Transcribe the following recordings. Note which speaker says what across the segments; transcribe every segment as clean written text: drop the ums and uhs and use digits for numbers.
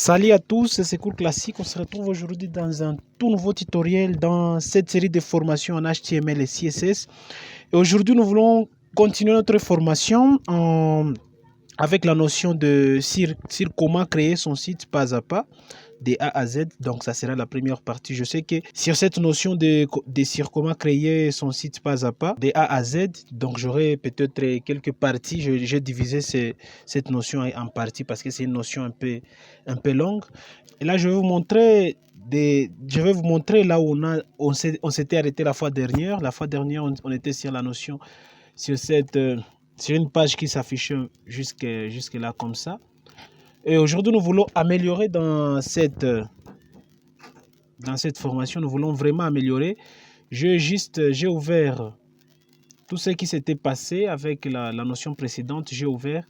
Speaker 1: Salut à tous, c'est Cours Classique. On se retrouve aujourd'hui dans un tout nouveau tutoriel dans cette série de formations en HTML et CSS. Et aujourd'hui, nous voulons continuer notre formation avec la notion de sur comment créer son site pas à pas, de A à Z. Donc, ça sera la première partie. Je sais que sur cette notion de sur comment créer son site pas à pas, de A à Z, donc j'aurai peut-être quelques parties. J'ai divisé cette notion en parties parce que c'est une notion un peu longue. Et là, je vais vous montrer là où on s'était arrêté la fois dernière. La fois dernière, on était sur la notion, sur une page qui s'affichait jusque là comme ça. Et aujourd'hui, nous voulons améliorer dans cette formation. Nous voulons vraiment améliorer. J'ai ouvert tout ce qui s'était passé avec la notion précédente. J'ai ouvert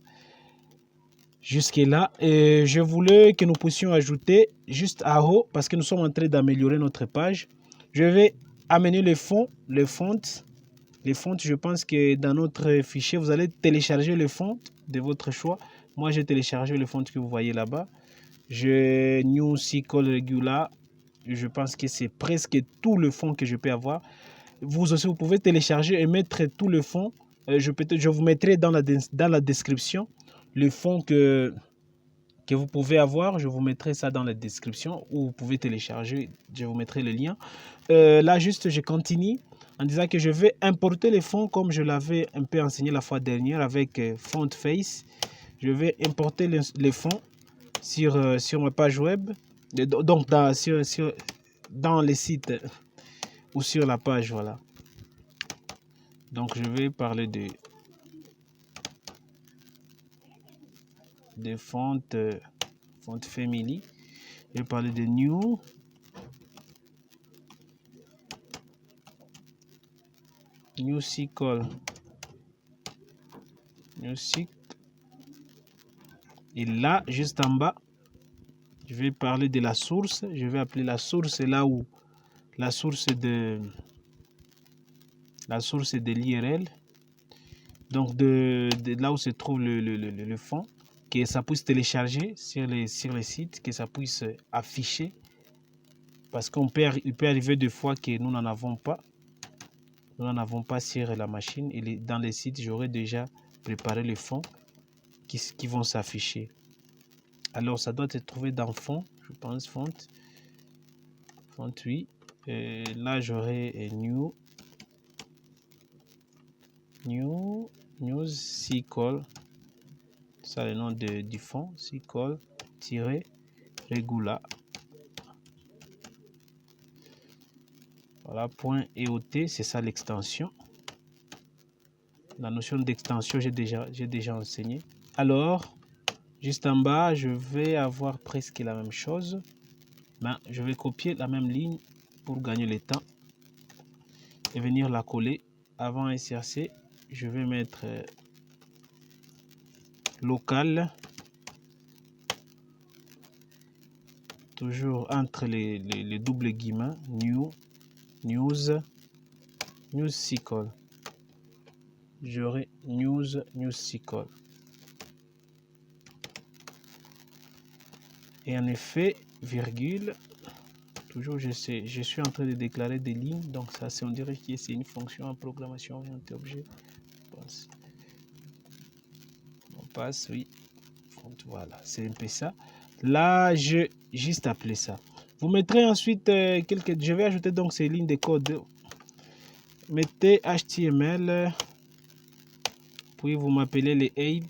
Speaker 1: jusque là. Et je voulais que nous puissions ajouter juste à haut, parce que nous sommes en train d'améliorer notre page. Je vais amener les fonts. Les fonts, je pense que dans notre fichier, vous allez télécharger les fonts de votre choix. Moi, j'ai téléchargé le font que vous voyez là-bas. J'ai New SQL Regular. Je pense que c'est presque tout le fond que je peux avoir. Vous aussi, vous pouvez télécharger et mettre tout le fond. Je vous mettrai dans la description le fond que vous pouvez avoir. Je vous mettrai ça dans la description où vous pouvez télécharger. Je vous mettrai le lien. Là, juste, je continue en disant que je vais importer les fonds comme je l'avais un peu enseigné la fois dernière avec Font Face. Je vais importer les fonds sur ma page web, donc dans les sites ou sur la page, voilà. Donc je vais parler de font family. Je vais parler de new SQL. Et là, juste en bas, je vais parler de la source. Je vais appeler la source là où la source de l'IRL. Donc de là où se trouve le fond, que ça puisse télécharger sur les sites, que ça puisse afficher. Parce qu'il peut arriver des fois que nous n'en avons pas. Nous n'en avons pas sur la machine. Et dans les sites, j'aurais déjà préparé les fonds qui vont s'afficher. Alors, ça doit être trouvé dans fond, je pense, font, oui. Et là, j'aurai new SQL. Ça, le nom du fond, SQL-regular. Voilà, .eot, c'est ça l'extension. La notion d'extension, j'ai déjà enseigné. Alors, juste en bas, je vais avoir presque la même chose. Ben, je vais copier la même ligne pour gagner le temps et venir la coller. Avant SRC, je vais mettre local, toujours entre les doubles guillemets, news SQL. J'aurai news SQL. Et en effet, virgule, toujours je suis en train de déclarer des lignes, donc ça on dirait que c'est une fonction en programmation orientée objet. On passe, oui. Voilà, c'est un peu ça. Là, je juste appeler ça. Vous mettrez ensuite je vais ajouter donc ces lignes de code. Mettez HTML, puis vous m'appelez les 8.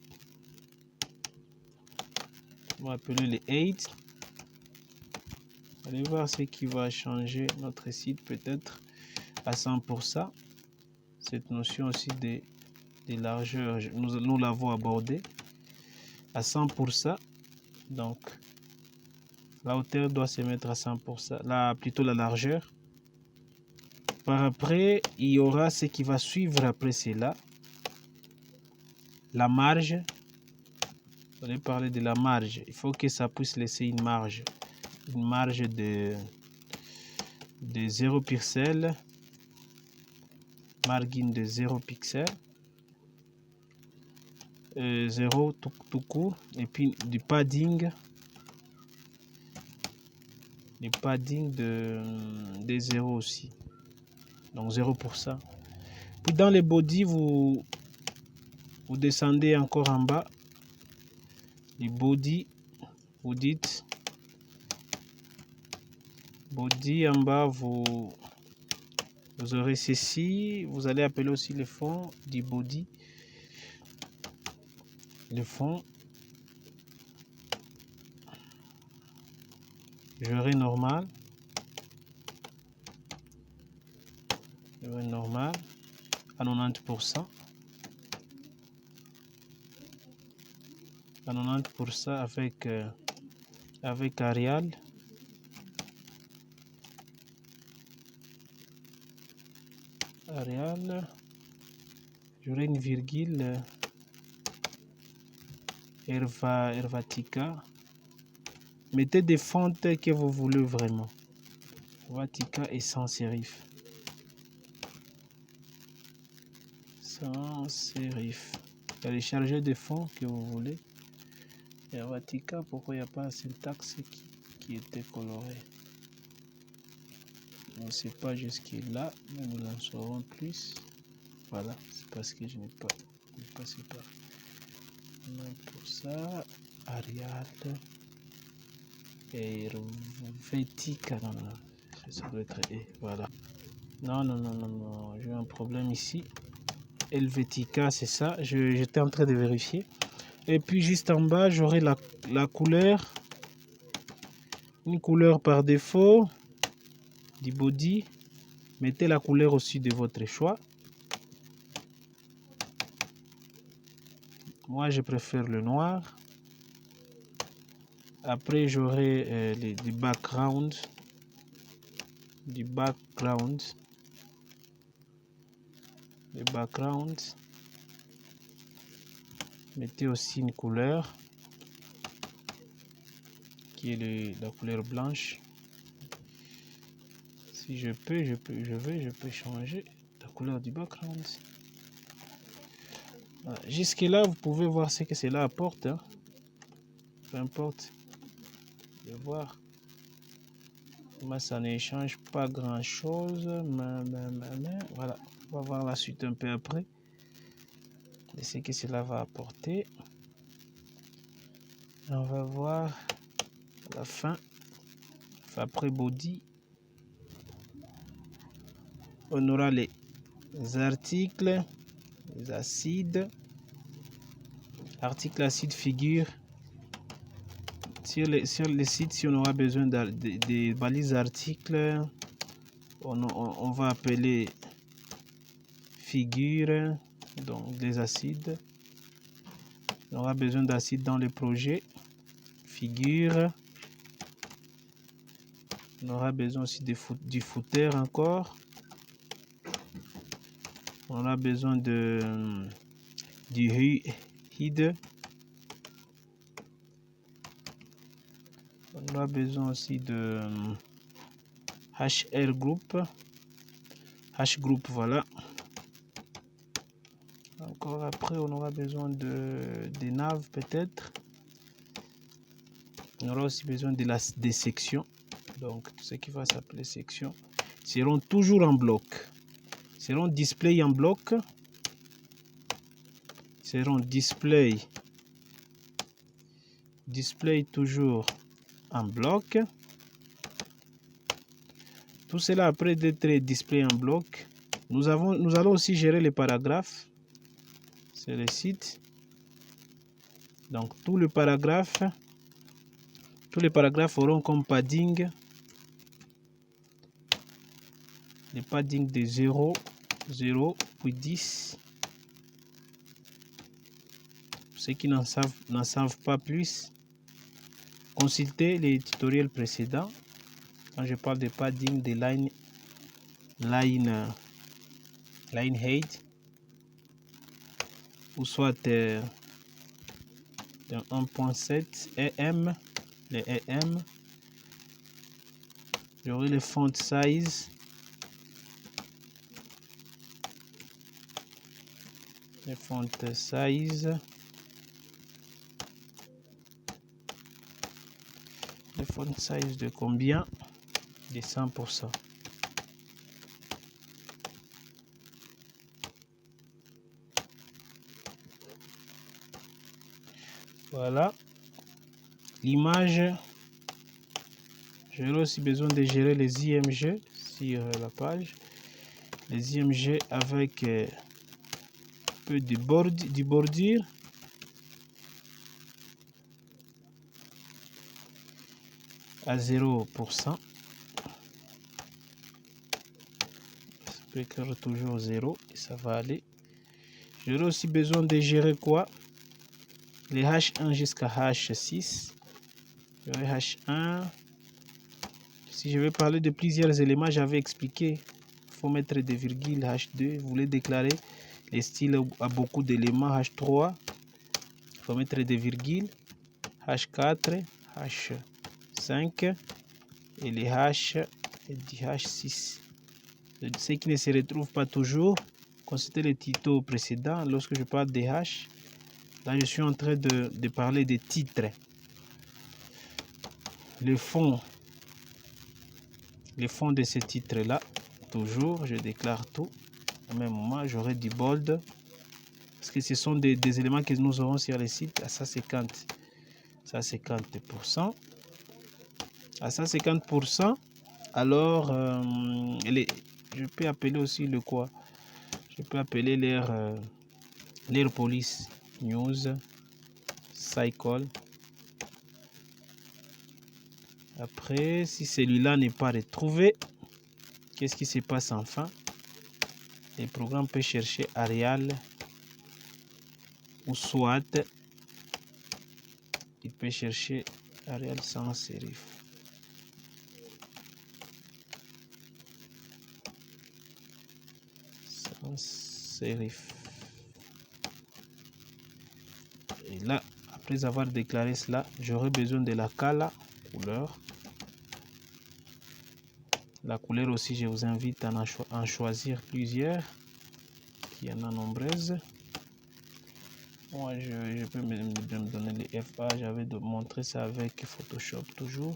Speaker 1: Vous m'appelez les 8. Allez voir ce qui va changer notre site peut-être à 100%. Cette notion aussi de largeur, nous l'avons abordé à 100%. Donc, la hauteur doit se mettre à 100%. Là, plutôt la largeur. Par après, il y aura ce qui va suivre après cela. La marge. On va parler de la marge. Il faut que ça puisse laisser une marge. Une marge de 0 pixel. Margin de 0 pixel. 0 tout court. Et puis du padding les padding des 0 aussi. Donc 0%. Puis dans les body, vous descendez encore en bas. Les body, vous dites body en bas, vous aurez ceci. Vous allez appeler aussi le fond du body. Le fond. J'aurai normal. Normal à 90%. À 90% avec Arial. Arial. J'aurai une virgule. Hervatica. Mettez des fontes que vous voulez vraiment. Hervatica et sans serif. Sans serif. Téléchargez des fonds que vous voulez. Hervatica, pourquoi il n'y a pas un syntaxe qui était coloré? On ne sait pas jusqu'à mais nous en saurons plus. Voilà, c'est parce que je n'ai pas séparé. Pour ça, Arial et Helvetica. Non, ça doit être voilà. Non, j'ai un problème ici. Helvetica, c'est ça. J'étais en train de vérifier. Et puis juste en bas, j'aurai la couleur. Une couleur par défaut du body. Mettez la couleur aussi de votre choix. Moi, je préfère le noir. Après, j'aurai du background. Le background. Mettez aussi une couleur qui est la couleur blanche. Si je peux changer la couleur du background. Voilà. Jusque là, vous pouvez voir ce que cela apporte. Hein. Peu importe. Je vais voir. Moi, ça ne change pas grand chose. Mais voilà. On va voir la suite un peu après. Et ce que cela va apporter. On va voir à la fin. Après body. On aura les articles. Les acides. Article acide figure. Sur les sites, si on aura besoin des balises articles, on va appeler figure, donc des acides. On aura besoin d'acides dans les projets. Figure. On aura besoin aussi du footer encore. On aura besoin du HID. On aura besoin aussi de HR group. H group, voilà. Encore après, on aura besoin des naves peut-être. On aura aussi besoin des sections. Donc, ce qui va s'appeler section seront toujours en bloc. Seront display en bloc. Seront display toujours en bloc. Tout cela après d'être display en bloc. Nous allons aussi gérer les paragraphes. C'est le site. Donc tous les paragraphes auront comme padding les paddings de 0, 0, puis 10. Ceux qui n'en savent pas plus, consultez les tutoriels précédents. Quand je parle de padding de line height, ou soit de 1.7 EM, les EM. J'aurai le font size. Le font size. Le font size de combien? de 100%. Voilà. L'image, j'aurai aussi besoin de gérer les IMG sur la page. Les IMG avec un peu du bordure. À 0%. Je peux écrire toujours 0 et ça va aller. J'aurai aussi besoin de gérer quoi? Les H1 jusqu'à H6. J'aurai H1. Si je vais parler de plusieurs éléments, j'avais expliqué. Il faut mettre des virgules. H2, vous voulez déclarer les styles à beaucoup d'éléments. H3, il faut mettre des virgules. H4, H5 et les H et du H6. Ce qui ne se retrouve pas toujours, consultez le tuto précédent. Lorsque je parle des H, là je suis en train de parler des titres. Le fond de ce titre là, toujours je déclare tout. Au même moment, j'aurai du bold parce que ce sont des éléments que nous aurons sur le site à 150. Ça 50%. À 150%, alors je peux appeler aussi le quoi? Je peux appeler l'air police news cycle. Après, si celui-là n'est pas retrouvé, qu'est-ce qui se passe enfin? Le programme peut chercher Arial ou soit il peut chercher Arial sans sérif. Sans sérif. Et là, après avoir déclaré cela, j'aurai besoin de la cala couleur. La couleur aussi, je vous invite à en choisir plusieurs. Il y en a nombreuses. Moi, je peux me donner les FA. J'avais montré ça avec Photoshop toujours.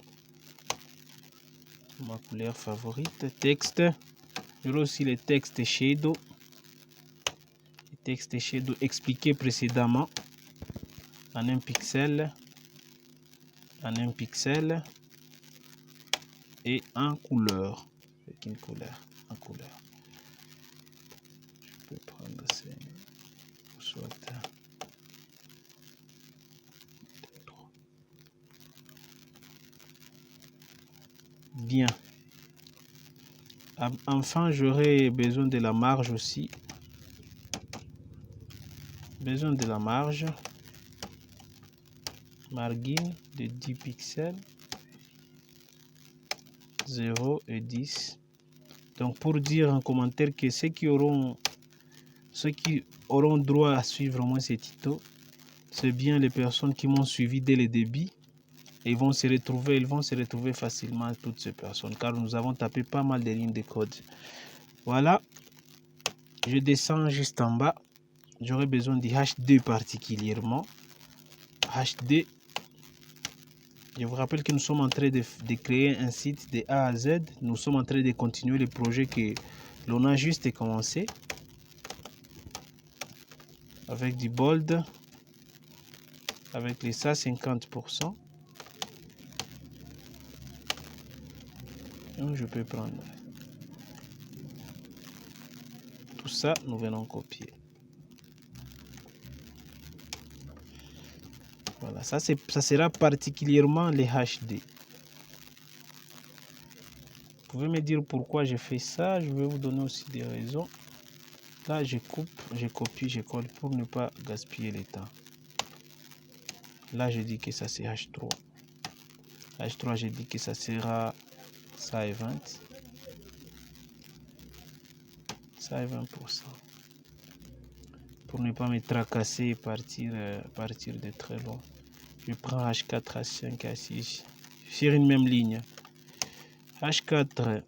Speaker 1: Ma couleur favorite. Texte. J'aurai aussi les textes shadow. Les textes shadow expliqués précédemment. En un pixel. En un pixel. Et en couleur. Avec une couleur. En couleur. Je peux prendre ces. Soit. Bien. Enfin, j'aurai besoin de la marge aussi. Besoin de la marge. Margin de 10 pixels. 0 et 10. Donc, pour dire en commentaire que ceux qui auront droit à suivre moi ces tutos, c'est bien les personnes qui m'ont suivi dès le début. Et ils vont se retrouver facilement, toutes ces personnes, car nous avons tapé pas mal de lignes de code. Voilà, je descends juste en bas. J'aurai besoin du H2 particulièrement. H2. Je vous rappelle que nous sommes en train de créer un site de A à Z. Nous sommes en train de continuer le projet que l'on a juste commencé. Avec du bold. Avec les 150%. Donc je peux prendre. Tout ça, nous venons copier. Voilà, ça sera particulièrement les HD. Vous pouvez me dire pourquoi j'ai fait ça. Je vais vous donner aussi des raisons. Là, je coupe, je copie, je colle pour ne pas gaspiller le temps. Là, je dis que ça c'est H3. H3, je dis que ça sera ça et 20. Ça et 20%. Pour ne pas me tracasser et partir de très loin. Je prends H4, H5, H6 sur une même ligne. H4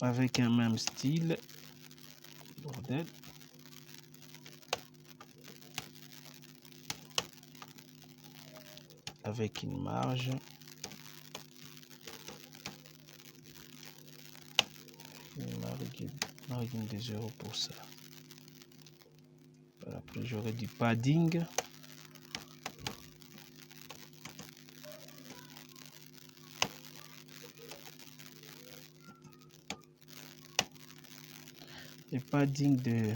Speaker 1: avec un même style. Bordel. Avec une marge. margin de 0 pour ça. Après, j'aurai du padding. Le padding de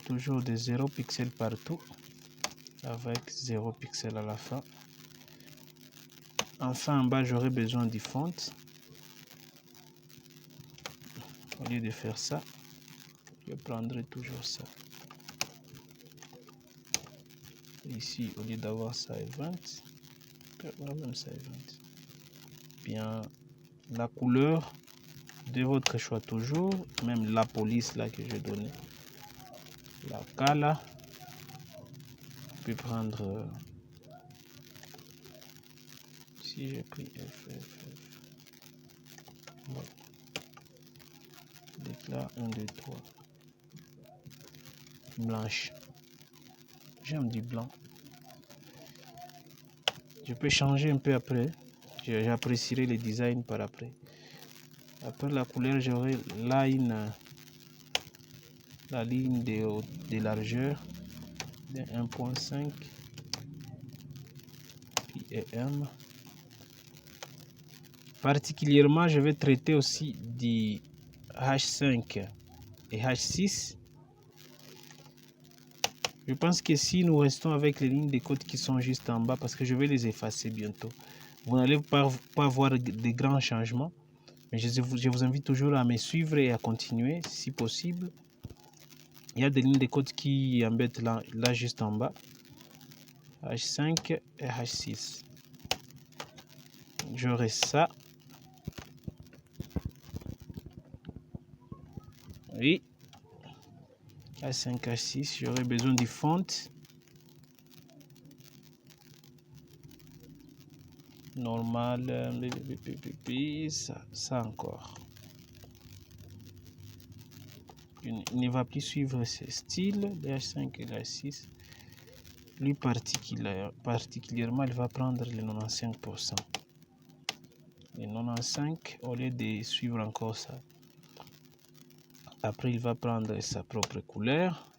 Speaker 1: toujours de 0 pixels partout avec 0 pixels à la fin. Enfin, en bas, j'aurai besoin du font. Au lieu de faire ça, je prendrai toujours ça. Ici, au lieu d'avoir ça et 20, je peux avoir même ça et 20. Bien, la couleur de votre choix toujours, même la police là que je donnais, la cala, je peux prendre, si j'ai pris F. Bon. Là, 1, 2, 3. Blanche. J'aime du blanc. Je peux changer un peu après. J'apprécierai le design par après. Après la couleur, j'aurai la ligne de largeur de 1.5 pm. Particulièrement, je vais traiter aussi du H5 et H6. Je pense que si nous restons avec les lignes de code qui sont juste en bas, parce que je vais les effacer bientôt, vous n'allez pas voir de grands changements. Mais je vous invite toujours à me suivre et à continuer si possible. Il y a des lignes de code qui embêtent là juste en bas. H5 et H6. J'aurai ça. Oui. H5, H6. J'aurai besoin du font. Normal. Ça encore. Il ne va plus suivre ce style. Le H5 et le H6. Lui particulièrement, il va prendre les 95%. Les 95 au lieu de suivre encore ça. Après, il va prendre sa propre couleur.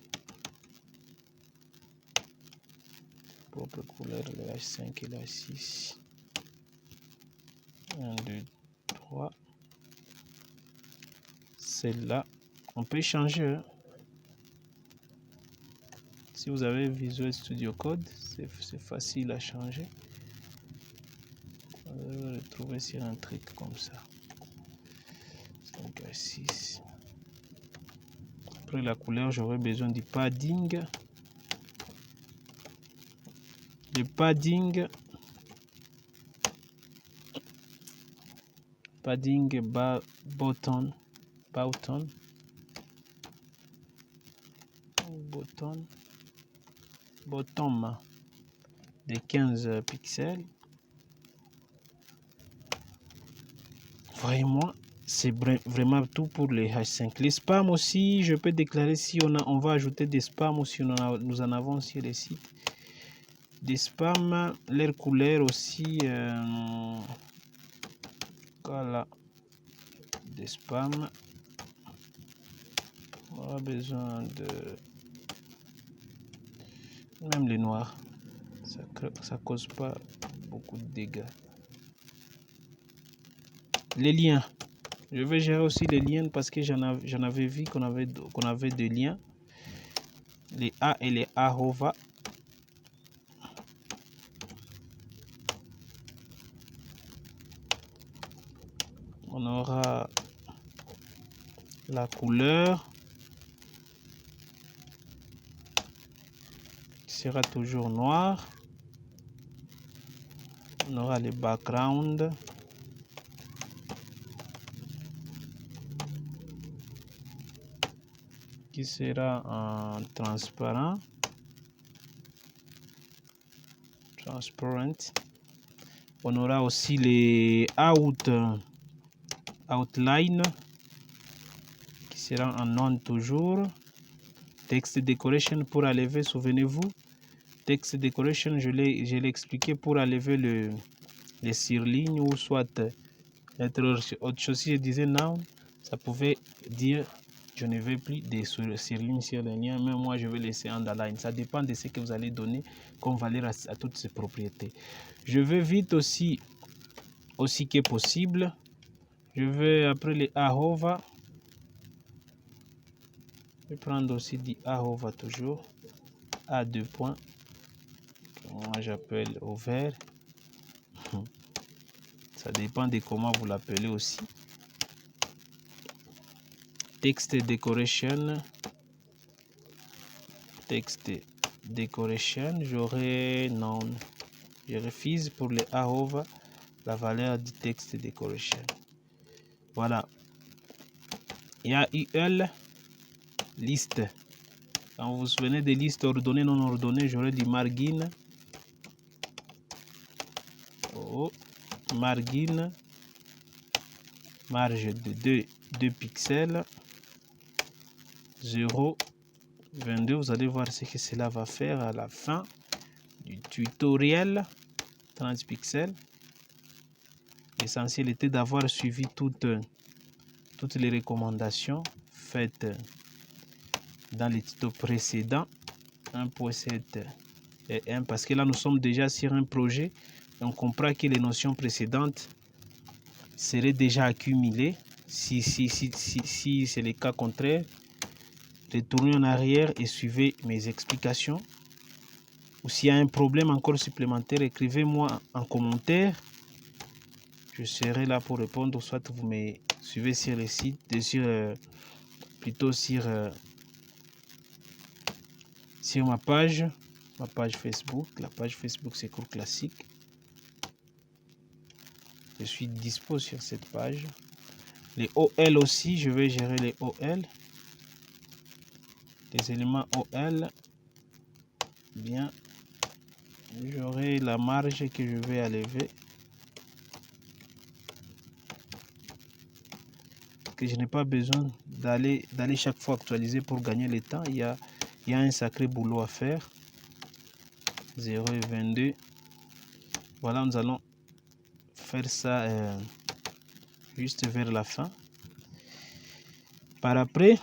Speaker 1: Propre couleur, le H5 et le H6. 1, 2, 3. Celle-là, on peut changer. Hein. Si vous avez Visual Studio Code, c'est facile à changer. Vous allez retrouver sur un truc comme ça. 5 à 6. Après la couleur, j'aurai besoin du padding. Le padding button de 15 pixels. Voyez-moi, c'est vraiment tout pour les H5. Les spams aussi, je peux déclarer si on va ajouter des spams ou si nous en avons sur les sites. Des spams, leur couleur aussi. Voilà. Des spams. On aura besoin de... Même les noirs. Ça cause pas beaucoup de dégâts. Les liens. Je vais gérer aussi les liens parce que j'en avais vu qu'on avait des liens. Les A et les arroba. On aura la couleur qui sera toujours noire. On aura le background. Qui sera en transparent. Transparent. On aura aussi les outline qui sera en non toujours. Text decoration pour enlever, souvenez-vous. Text decoration, je l'ai expliqué pour enlever les surlignes ou soit être autre chose. Si je disais noun, ça pouvait dire je ne vais plus des surlignes sur les liens, mais moi je vais laisser underline. Ça dépend de ce que vous allez donner comme valeur à toutes ces propriétés. Je vais vite aussi que possible. Je vais après les ahova. Je vais prendre aussi du ahova toujours. A 2 points. Moi j'appelle over. Ça dépend de comment vous l'appelez aussi. Text decoration. Text decoration. J'aurai noun. Je refuse pour les ahova la valeur du texte decoration. Voilà. Il y a UL liste. Quand vous vous souvenez des listes ordonnées, non ordonnées, j'aurai du margin. Oh, margin. Marge de 2 pixels. 0,22. Vous allez voir ce que cela va faire à la fin du tutoriel. 30 pixels. L'essentiel était d'avoir suivi toutes les recommandations faites dans les tutos précédents 1.7 et 1, parce que là nous sommes déjà sur un projet et on comprend que les notions précédentes seraient déjà accumulées. Si c'est le cas contraire, retournez en arrière et suivez mes explications. Ou s'il y a un problème encore supplémentaire, écrivez-moi en commentaire. Je serai là pour répondre, soit vous me suivez sur le site, plutôt sur ma page Facebook. La page Facebook c'est Cours Classique. Je suis dispo sur cette page. Les OL aussi, je vais gérer les OL. Les éléments OL. Bien. J'aurai la marge que je vais enlever. Que je n'ai pas besoin d'aller chaque fois actualiser pour gagner le temps. Il y a un sacré boulot à faire. 0,22. Voilà, nous allons faire ça juste vers la fin. Par après,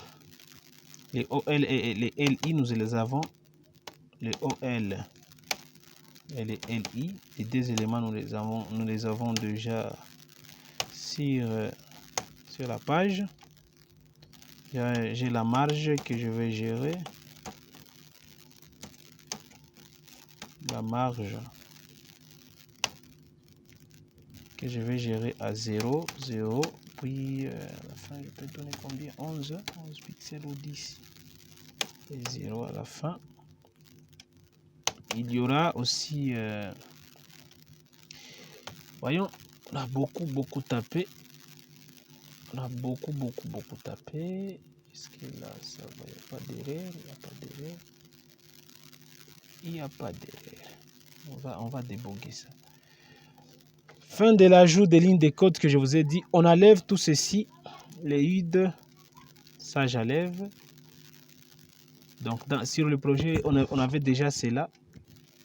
Speaker 1: les OL et les LI, nous les avons. Les OL et les LI, les deux éléments, nous les avons déjà sur la page. J'ai la marge que je vais gérer. La marge que je vais gérer à 0, 0, puis à la fin je peux donner combien? 11 pixels ou 10 et 0 à la fin. Il y aura aussi voyons, on a beaucoup tapé. On a beaucoup tapé. Est-ce que là ça va? Il n'y a pas d'erreur? Il n'y a pas d'erreur. On va déboguer ça. Fin de l'ajout des lignes de code que je vous ai dit. On enlève tout ceci. Les UID, ça j'enlève. Donc sur le projet, on avait déjà cela.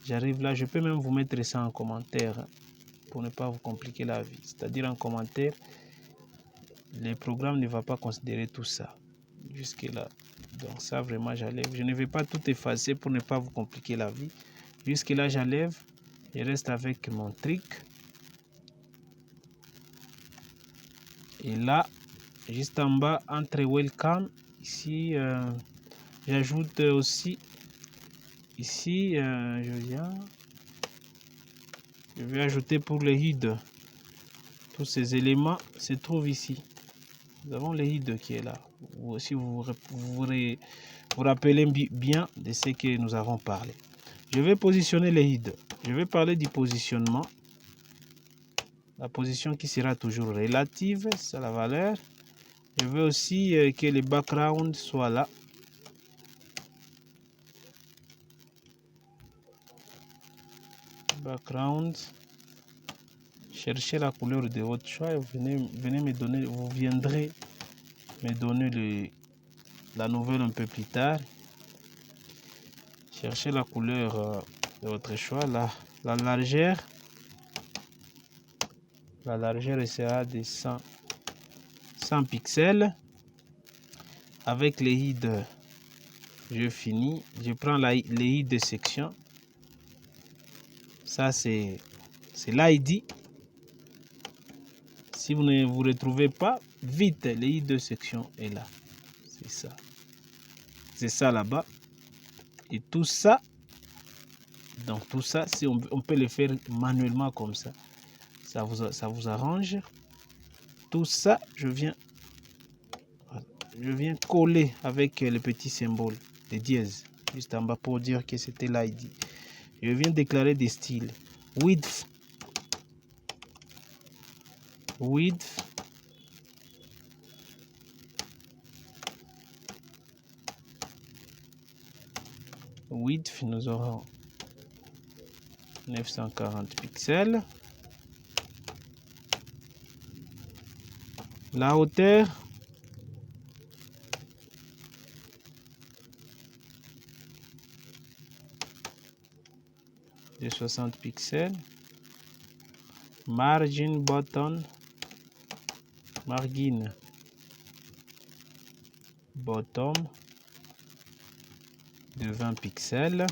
Speaker 1: J'arrive là, je peux même vous mettre ça en commentaire pour ne pas vous compliquer la vie. C'est-à-dire en commentaire, le programme ne va pas considérer tout ça jusque là. Donc ça vraiment j'enlève. Je ne vais pas tout effacer pour ne pas vous compliquer la vie. Jusque là j'enlève. Je reste avec mon truc. Et là, juste en bas, entre welcome, ici, j'ajoute aussi, ici, je vais ajouter pour les HUD. Tous ces éléments se trouvent ici. Nous avons le HUD qui est là. Si vous rappelez bien de ce que nous avons parlé. Je vais positionner les HUD. Je vais parler du positionnement. La position qui sera toujours relative, c'est la valeur. Je veux aussi que le background soit là. Background. Cherchez la couleur de votre choix. Venez me donner, vous viendrez me donner la nouvelle un peu plus tard. Cherchez la couleur de votre choix. La largeur. La largeur sera de 100 pixels. Avec les hiders, je finis. Je prends les hiders de section. Ça, c'est l'ID. Si vous ne vous retrouvez pas, vite, les hiders de section est là. C'est ça. C'est ça là-bas. Et tout ça, donc tout ça, si on peut le faire manuellement comme ça. Ça vous arrange. Tout ça, je viens coller avec le petit symbole de dièse juste en bas pour dire que c'était l'ID. Je viens déclarer des styles. Width. Width, nous aurons 940 pixels. La hauteur, de 60 pixels. Margin bottom de 20 pixels.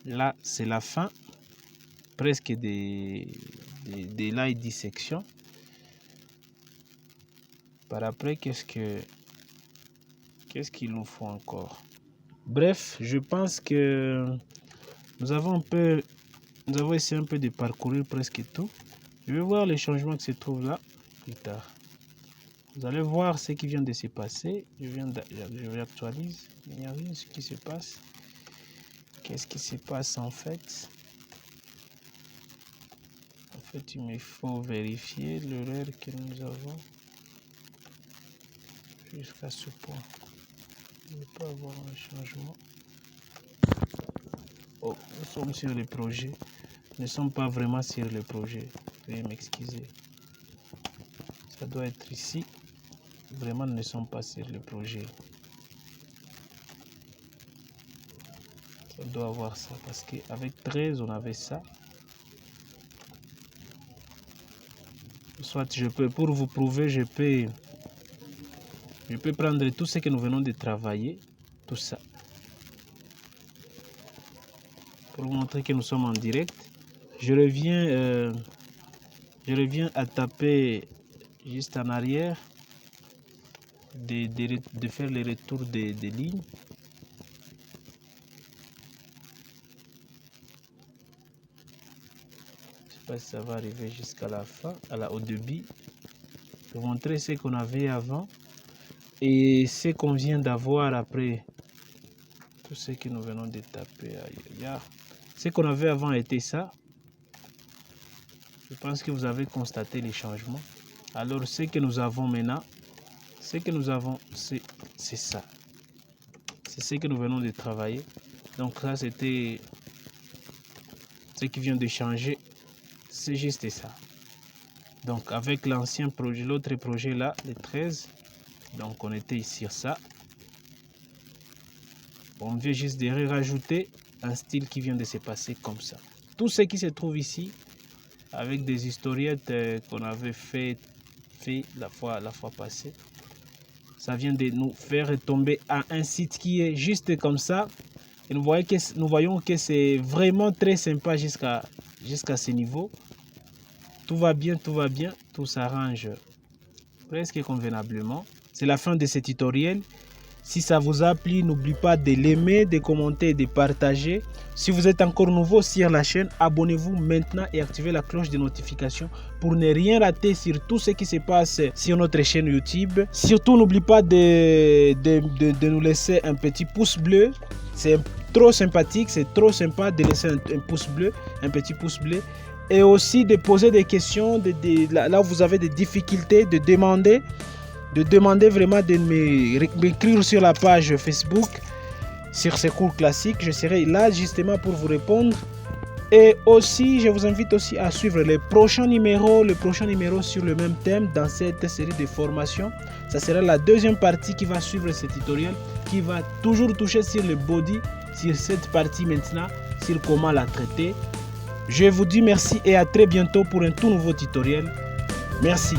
Speaker 1: Là, c'est la fin presque de l'ID section. Par après, qu'est-ce qu'il nous faut encore? Bref, je pense que nous avons essayé un peu de parcourir presque tout. Je vais voir les changements qui se trouvent là plus tard. Vous allez voir ce qui vient de se passer. Je vais actualiser. Il n'y a rien ce qui se passe. Qu'est-ce qui se passe en fait? En fait, il me faut vérifier l'erreur que nous avons jusqu'à ce point. Il ne peut avoir un changement. Oh, nous sommes sur le projet. Nous ne sommes pas vraiment sur le projet. Veuillez m'excuser. Ça doit être ici. Vraiment, nous ne sommes pas sur le projet. Ça doit avoir ça parce qu'avec 13, on avait ça. Soit je peux, pour vous prouver, je peux prendre tout ce que nous venons de travailler, tout ça. Pour vous montrer que nous sommes en direct, je reviens à taper juste en arrière, de faire les retours des lignes. Je ne sais pas si ça va arriver jusqu'à la fin, au début, pour montrer ce qu'on avait avant et ce qu'on vient d'avoir après. Tout ce que nous venons de taper. Ce qu'on avait avant était ça. Je pense que vous avez constaté les changements. Alors ce que nous avons maintenant, c'est ça. C'est ce que nous venons de travailler. Donc ça, c'était ce qui vient de changer. C'est juste ça. Donc avec l'ancien projet, l'autre projet là, le 13, donc on était sur ça. On vient juste de rajouter un style qui vient de se passer comme ça. Tout ce qui se trouve ici, avec des historiettes qu'on avait fait la fois passée, ça vient de nous faire tomber à un site qui est juste comme ça. Et nous voyons que c'est vraiment très sympa jusqu'à ce niveau. Tout va bien, tout s'arrange presque convenablement. C'est la fin de ce tutoriel. Si ça vous a plu, n'oubliez pas de l'aimer, de commenter, de partager. Si vous êtes encore nouveau sur la chaîne, abonnez-vous maintenant et activez la cloche de notification pour ne rien rater sur tout ce qui se passe sur notre chaîne YouTube. Surtout, n'oubliez pas de nous laisser un petit pouce bleu. C'est trop sympathique, c'est trop sympa de laisser un pouce bleu, un petit pouce bleu. Et aussi de poser des questions, là où vous avez des difficultés, de demander vraiment de m'écrire sur la page Facebook sur ces cours classiques. Je serai là justement pour vous répondre. Et aussi, je vous invite aussi à suivre les prochains numéros sur le même thème dans cette série de formations. Ça sera la deuxième partie qui va suivre ce tutoriel, qui va toujours toucher sur le body, sur cette partie maintenant, sur comment la traiter. Je vous dis merci et à très bientôt pour un tout nouveau tutoriel. Merci.